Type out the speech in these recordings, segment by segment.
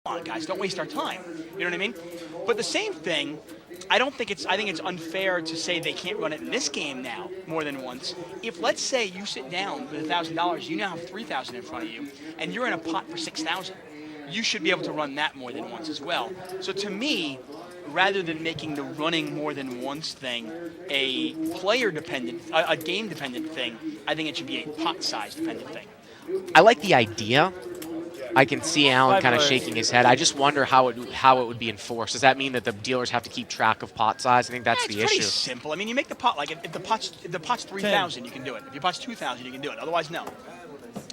on, guys, don't waste our time. You know what I mean? But the same thing, I think it's unfair to say they can't run it in this game now more than once. If, let's say, you sit down with $1,000, you now have $3,000 in front of you, and you're in a pot for $6,000, you should be able to run that more than once as well. So to me, rather than making the running more than once thing a player-dependent, a game-dependent thing, I think it should be a pot-size dependent thing. I like the idea. I can see Alan kind of shaking his head. I just wonder how it would be enforced. Does that mean that the dealers have to keep track of pot size? I think that's the issue. It's pretty simple. I mean, you make the pot, like if the pot's 3,000, you can do it. If your pot's 2,000, you can do it. Otherwise, no.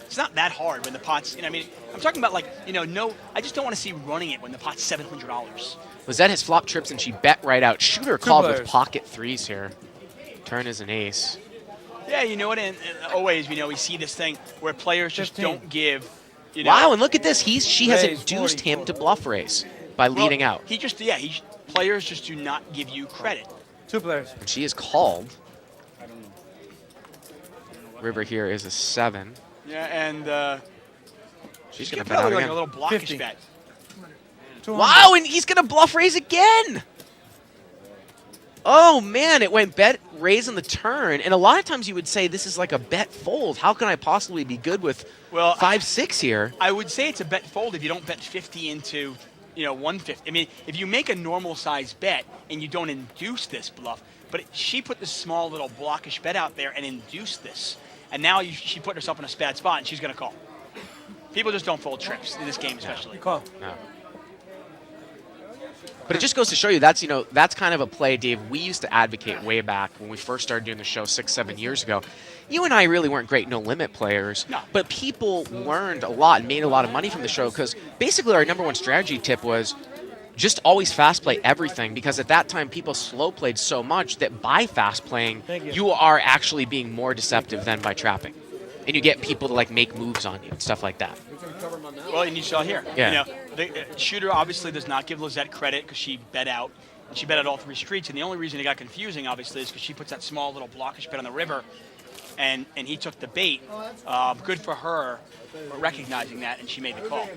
It's not that hard when the pot's, I mean, I'm talking about I just don't want to see running it when the pot's $700. Lizette has flop trips and she bet right out. Shooter called with pocket threes here. Turn is an ace. Yeah, you know what? And always, we see this thing where players just 15. don't give. Wow, and look at this. She has induced him to bluff raise by leading out. Players just do not give you credit. 2 players. And she is called. River here is a 7. Yeah, and she's going to bet out again. Like a little blockish 50. bet. Wow, and he's going to bluff raise again. Oh, man, it went bet raise on the turn. And a lot of times you would say this is like a bet fold. How can I possibly be good with 5-6 here? I would say it's a bet fold if you don't bet 50 into 150. I mean, if you make a normal size bet and you don't induce this bluff, but she put this small little blockish bet out there and induced this. And now she put herself in a bad spot and she's going to call. People just don't fold trips in this game especially. Call. No. But it just goes to show you that's kind of a play, Dave, we used to advocate way back when we first started doing the show 6-7 years ago. You and I really weren't great no-limit players, but people learned a lot and made a lot of money from the show because basically our number one strategy tip was just always fast play everything because at that time people slow played so much that by fast playing, you are actually being more deceptive than by trapping. And you get people to make moves on you and stuff like that. Well, and you saw here. Yeah. The shooter obviously does not give Lizette credit because she bet out. And she bet out all 3 streets. And the only reason it got confusing, obviously, is because she puts that small little blockish bet on the river. And he took the bait. Good for her for recognizing that, and she made the call.